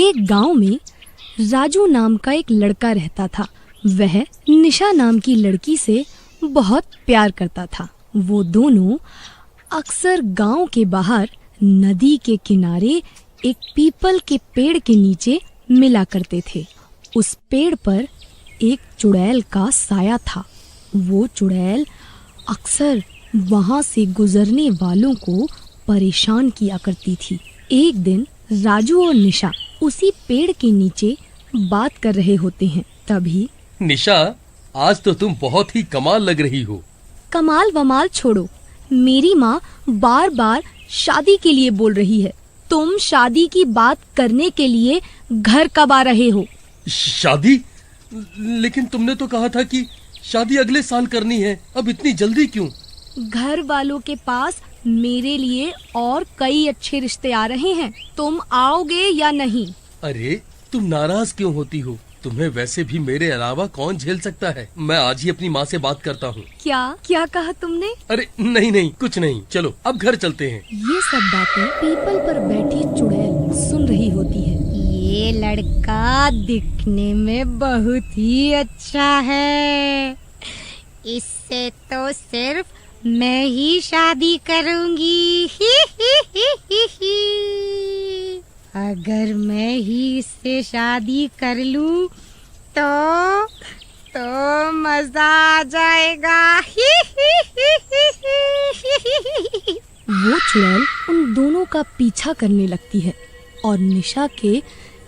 एक गांव में राजू नाम का एक लड़का रहता था। वह निशा नाम की लड़की से बहुत प्यार करता था। वो दोनों अक्सर गांव के बाहर नदी के किनारे एक पीपल के पेड़ के नीचे मिला करते थे। उस पेड़ पर एक चुड़ैल का साया था। वो चुड़ैल अक्सर वहां से गुजरने वालों को परेशान किया करती थी। एक दिन राजू और निशा उसी पेड़ के नीचे बात कर रहे होते हैं। तभी निशा, आज तो तुम बहुत ही कमाल लग रही हो। कमाल वमाल छोड़ो, मेरी माँ बार बार शादी के लिए बोल रही है। तुम शादी की बात करने के लिए घर कब आ रहे हो? शादी? लेकिन तुमने तो कहा था कि शादी अगले साल करनी है। अब इतनी जल्दी क्यों? घर वालों के पास मेरे लिए और कई अच्छे रिश्ते आ रहे हैं। तुम आओगे या नहीं? अरे, तुम नाराज क्यों होती हो? तुम्हें वैसे भी मेरे अलावा कौन झेल सकता है। मैं आज ही अपनी माँ से बात करता हूँ। क्या कहा तुमने? अरे नहीं, कुछ नहीं। चलो अब घर चलते हैं। ये सब बातें पीपल पर बैठी चुड़ैल सुन रही होती है। ये लड़का दिखने में बहुत ही अच्छा है। इससे तो सिर्फ मैं ही शादी करूंगी। अगर मैं ही इससे शादी कर लूं तो मजा आ जाएगा। वो चुड़ैल उन दोनों का पीछा करने लगती है और निशा के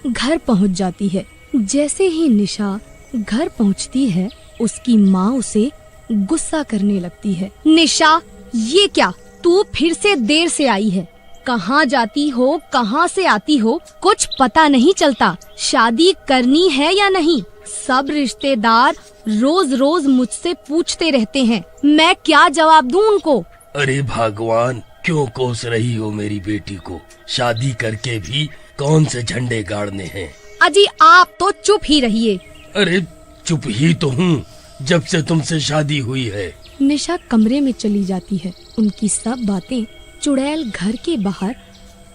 घर पहुंच जाती है। जैसे ही निशा घर पहुंचती है, उसकी माँ उसे गुस्सा करने लगती है। निशा, ये क्या? तू फिर से देर से आई है। कहाँ जाती हो, कहाँ से आती हो, कुछ पता नहीं चलता। शादी करनी है या नहीं? सब रिश्तेदार रोज रोज मुझसे पूछते रहते हैं। मैं क्या जवाब दूं उनको? अरे भगवान, क्यों कोस रही हो मेरी बेटी को? शादी करके भी कौन से झंडे गाड़ने हैं? अजी, आप तो चुप ही रहिए। अरे चुप ही तो हूँ, जब से तुमसे शादी हुई है। निशा कमरे में चली जाती है। उनकी सब बातें चुड़ैल घर के बाहर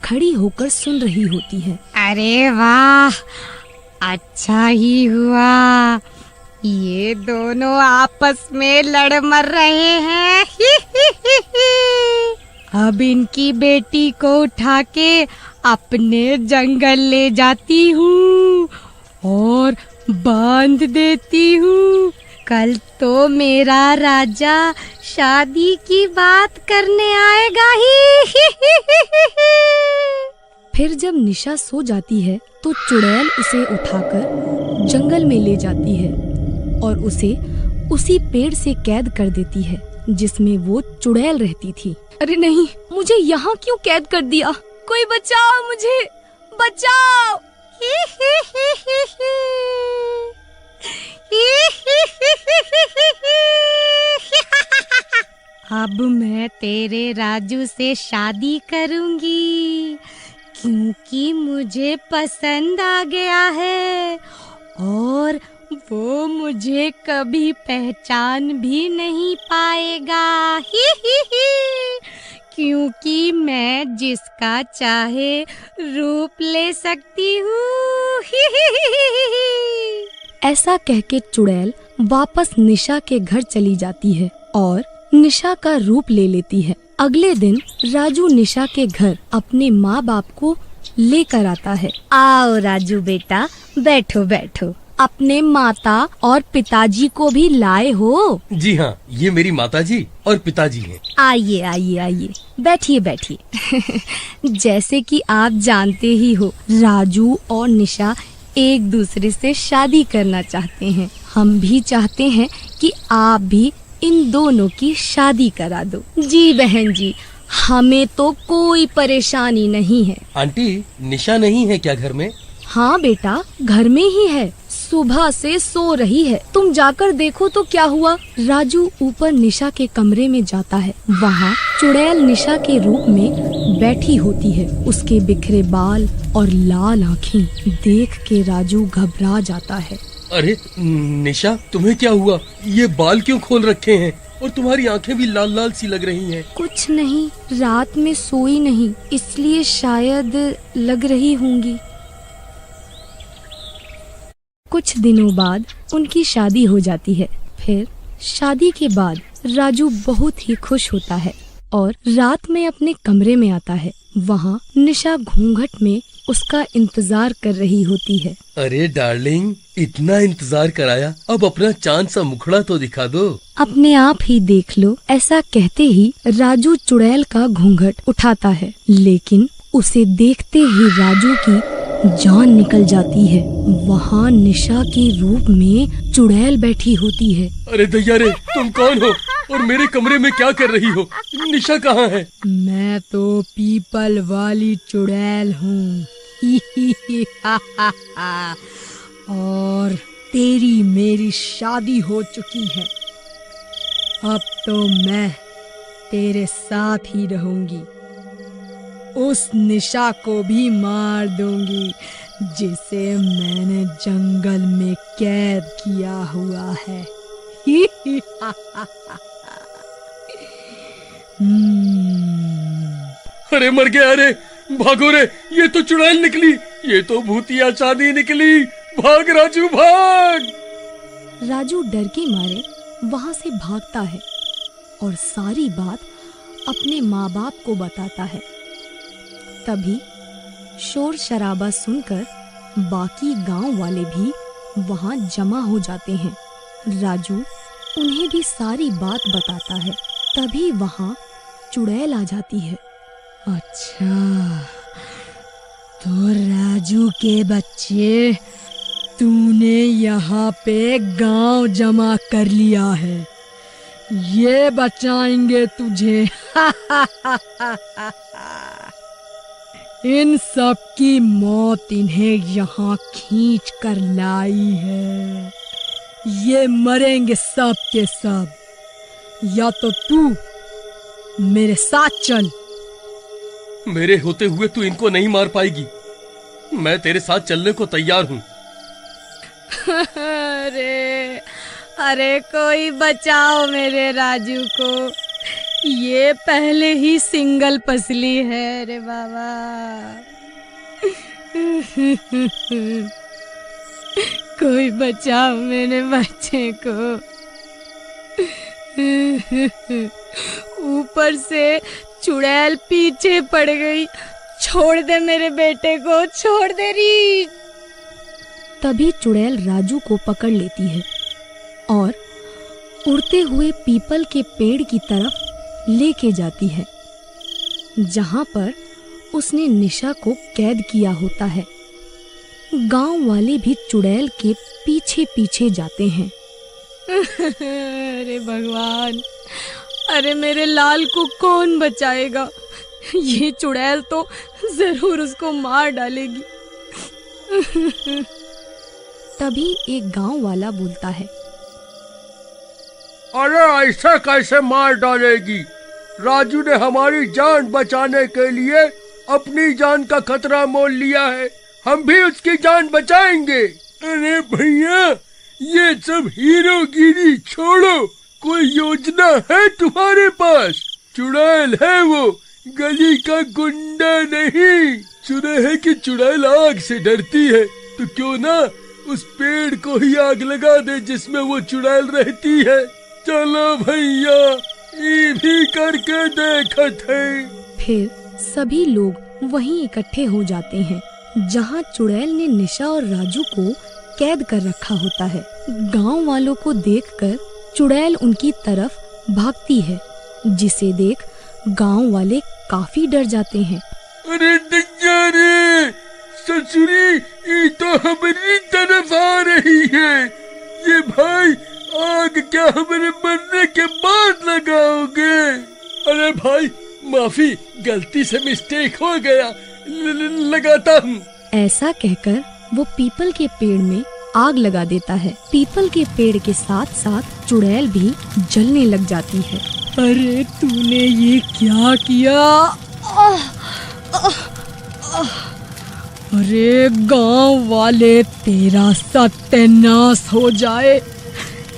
खड़ी होकर सुन रही होती है। अरे वाह, अच्छा ही हुआ ये दोनों आपस में लड़ मर रहे हैं। अब इनकी बेटी को उठा के अपने जंगल ले जाती हूँ और बांध देती हूँ। कल तो मेरा राजा शादी की बात करने आएगा ही। फिर जब निशा सो जाती है तो चुड़ैल उसे उठाकर जंगल में ले जाती है और उसे उसी पेड़ से कैद कर देती है जिसमें वो चुड़ैल रहती थी। अरे नहीं, मुझे यहाँ क्यों कैद कर दिया? कोई बचाओ, मुझे बचाओ। अब मैं तेरे राजू से शादी करूंगी क्योंकि मुझे पसंद आ गया है और वो मुझे कभी पहचान भी नहीं पाएगा। क्योंकि मैं जिसका चाहे रूप ले सकती हूँ। ऐसा कहके चुड़ैल वापस निशा के घर चली जाती है और निशा का रूप ले लेती है। अगले दिन राजू निशा के घर अपने माँ बाप को लेकर आता है। आओ राजू बेटा, बैठो बैठो। अपने माता और पिताजी को भी लाए हो? जी हाँ, ये मेरी माताजी और पिताजी हैं। आइए आइए आइए, बैठिए बैठिए। जैसे कि आप जानते ही हो, राजू और निशा एक दूसरे से शादी करना चाहते हैं। हम भी चाहते हैं कि आप भी इन दोनों की शादी करा दो। जी बहन जी, हमें तो कोई परेशानी नहीं है। आंटी, निशा नहीं है क्या घर में? हाँ बेटा, घर में ही है। सुबह से सो रही है। तुम जाकर देखो तो क्या हुआ। राजू ऊपर निशा के कमरे में जाता है। वहाँ चुड़ैल निशा के रूप में बैठी होती है। उसके बिखरे बाल और लाल आँखें देख के राजू घबरा जाता है। अरे निशा, तुम्हें क्या हुआ? ये बाल क्यों खोल रखे हैं और तुम्हारी आंखें भी लाल लाल सी लग रही हैं। कुछ नहीं, रात में सोई नहीं, इसलिए शायद लग रही होंगी। कुछ दिनों बाद उनकी शादी हो जाती है। फिर शादी के बाद राजू बहुत ही खुश होता है और रात में अपने कमरे में आता है। वहाँ निशा घूंघट में उसका इंतजार कर रही होती है। अरे डार्लिंग, इतना इंतजार कराया, अब अपना चांद सा मुखड़ा तो दिखा दो। अपने आप ही देख लो। ऐसा कहते ही राजू चुड़ैल का घूंघट उठाता है, लेकिन उसे देखते ही राजू की जान निकल जाती है। वहाँ निशा के रूप में चुड़ैल बैठी होती है। अरे दैया रे, तुम कौन हो और मेरे कमरे में क्या कर रही हो? निशा कहाँ है? मैं तो पीपल वाली चुड़ैल हूँ। और तेरी मेरी शादी हो चुकी है। अब तो मैं तेरे साथ ही रहूंगी। उस निशा को भी मार दूंगी जिसे मैंने जंगल में कैद किया हुआ है। अरे मर गया रे, भागो रे, ये तो चुड़ैल निकली, ये तो भूतिया चांदी निकली। भाग राजू भाग। राजू डर के मारे वहां से भागता है और सारी बात अपने माँ बाप को बताता है। तभी शोर शराबा सुनकर बाकी गांव वाले भी वहां जमा हो जाते हैं। राजू उन्हें भी सारी बात बताता है। तभी वहां चुड़ैल आ जाती है। अच्छा, तो राजू के बच्चे, तूने यहाँ पे गांव जमा कर लिया है। ये बचाएंगे तुझे। इन सब की मौत इन्हें यहाँ खींच कर लाई है। ये मरेंगे सब के सब। या तो तू मेरे साथ चल। मेरे होते हुए तू इनको नहीं मार पाएगी। मैं तेरे साथ चलने को तैयार हूँ। अरे अरे कोई बचाओ मेरे राजू को। ये पहले ही सिंगल पसली है रे बाबा। कोई बचाओ मेरे बच्चे को। ऊपर से चुड़ैल पीछे पड़ गई। छोड़ दे मेरे बेटे को, छोड़ दे री। तभी चुड़ैल राजू को पकड़ लेती है और उड़ते हुए पीपल के पेड़ की तरफ लेके जाती है, जहां पर उसने निशा को कैद किया होता है। गांव वाले भी चुड़ैल के पीछे पीछे जाते हैं। अरे भगवान, अरे मेरे लाल को कौन बचाएगा? ये चुड़ैल तो जरूर उसको मार डालेगी। तभी एक गांव वाला बोलता है, अरे ऐसा कैसे मार डालेगी? राजू ने हमारी जान बचाने के लिए अपनी जान का खतरा मोल लिया है। हम भी उसकी जान बचाएंगे। अरे भैया, ये सब हीरोगिरी छोड़ो। कोई योजना है तुम्हारे पास? चुड़ैल है वो, गली का गुंडा नहीं। सुना है कि चुड़ैल आग से डरती है, तो क्यों ना उस पेड़ को ही आग लगा दे जिसमें वो चुड़ैल रहती है। चलो भैया, ये भी करके देखते हैं। फिर सभी लोग वहीं इकट्ठे हो जाते हैं जहां चुड़ैल ने निशा और राजू को कैद कर रखा होता है। गांव वालों को देखकर चुड़ैल उनकी तरफ भागती है, जिसे देख गांव वाले काफी डर जाते हैं। अरे दैया रे, ससुरी, ये तो हमारी तरफ आ रही है। ये भाई, आग क्या हमारे मरने के बाद लगाओगे? अरे भाई, माफी, गलती से मिस्टेक हो गया, लगाता हूँ। ऐसा कहकर वो पीपल के पेड़ में आग लगा देता है। पीपल के पेड़ के साथ साथ चुड़ैल भी जलने लग जाती है। अरे तूने ये क्या किया? अरे गांव वाले, तेरा सत्यानाश हो जाए।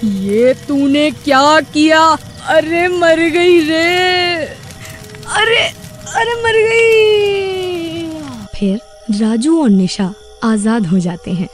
ये तूने क्या किया? अरे मर गई रे। अरे अरे मर गई। फिर राजू और निशा आजाद हो जाते हैं।